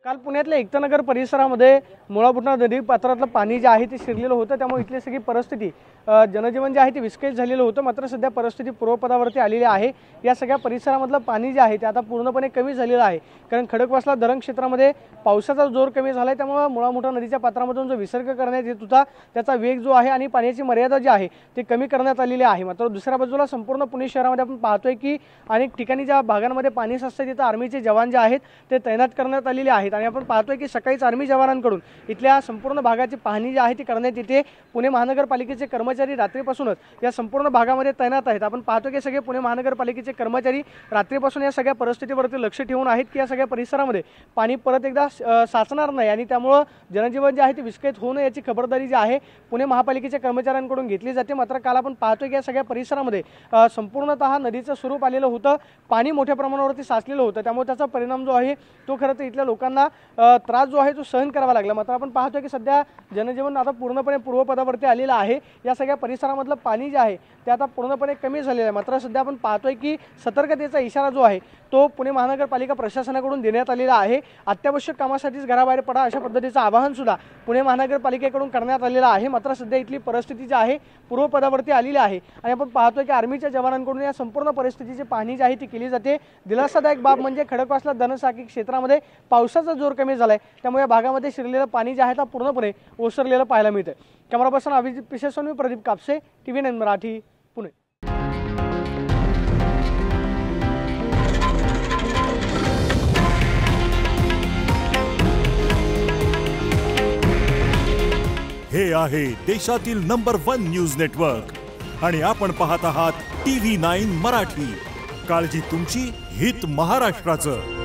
काल पुण्यातल्या एकतानगर परिसरामध्ये मुळाबुटणा नदी पात्रातलं पाणी जे आहे ते शिरलेलं होतं, त्यामुळे इथली सगळी परिस्थिती जनजीवन जे आहे ते विस्कळीत झालेलं होतं। मात्र सध्या परिस्थिती पूर्वपदावरती आलेली आहे। या सगळ्या परिसरामधलं पाणी जे आहे ते आता पूर्णपणे कमी झालेलं आहे, कारण खडकवासला धरण क्षेत्रामध्ये पावसाचा जोर कमी झालाय, त्यामुळे मुळाबुटणा नदीच्या पात्रामधून जो विसर्ग करण्यात येत होता त्याचा वेग जो आहे आणि पाण्याची मर्यादा जी आहे ते कमी करण्यात आलेली आहे। मात्र दुसऱ्या बाजूला संपूर्ण पुणे शहरामध्ये आपण पाहतोय की अनेक ठिकाणी ज्या भागांमध्ये पाणी साचतं तिथे आर्मीचे जवान जे आहेत ते तैनात करण्यात आलेले आहेत आणि आपण पाहतोय की सकाळीच आर्मी जवानांकडून इथल्या संपूर्ण भागाची पाहणी जी आहे ती करण्यात येते। पुणे महानगरपालिकेचे कर्मचारी रात्रीपासूनच या संपूर्ण भागामध्ये तैनात आहेत। आपण पाहतो की सगळे पुणे महानगरपालिकेचे कर्मचारी रात्रीपासून या सगळ्या परिस्थितीवरती लक्ष ठेवून आहेत की या सगळ्या परिसरामध्ये पाणी परत एकदा साचणार नाही आणि त्यामुळे जनजीवन जे आहे ते विस्कळीत होऊ नये याची खबरदारी जी आहे पुणे महापालिकेच्या कर्मचाऱ्यांकडून घेतली जाते। मात्र काल आपण पाहतोय की या सगळ्या परिसरामध्ये संपूर्णतः नदीचं स्वरूप आलेलं होतं, पाणी मोठ्या प्रमाणावरती साचलेलं होतं, त्यामुळे त्याचा परिणाम जो आहे तो खरं तर इथल्या लोकांना त्रास जो आहे तो सहन करावा लागला। मात्र आपण पाहतोय की सध्या जनजीवन आता पूर्णपणे पूर्वपदावरती आलेलं आहे। या सगळ्या परिसरामधलं पाणी जे आहे ते आता पूर्णपणे कमी झालेलं आहे। मात्र सध्या आपण पाहतोय की सतर्कतेचा इशारा जो आहे तो पुणे महानगरपालिका प्रशासनाकडून देण्यात आलेला आहे। अत्यावश्यक कामासाठीच घराबाहेर पडा अशा पद्धतीचं आवाहन सुद्धा पुणे महानगरपालिकेकडून करण्यात आलेलं आहे। मात्र सध्या इथली परिस्थिती जी आहे पूर्वपदावरती आलेली आहे आणि आपण पाहतोय की आर्मीच्या जवानांकडून या संपूर्ण परिस्थितीची पाहणी जी आहे ती केली जाते। दिलासादायक बाब म्हणजे खडकवासला धरणसाखळी क्षेत्रामध्ये पावसाचा जोर कमी झालाय, त्यामुळे या भागामध्ये शिरलेलं पाणी जे आहे ते पूर्णपणे ओसरलेलं पाहायला मिळतंय। Camera person Abhijit Pisesoni, Pradeep Kapse, TV9 Marathi, Pune. हे आहे देशातील नंबर 1 न्यूज नेटवर्क आणि आपण पाहत आहात TV9 मराठी। काळजी तुमची, हित महाराष्ट्राचं।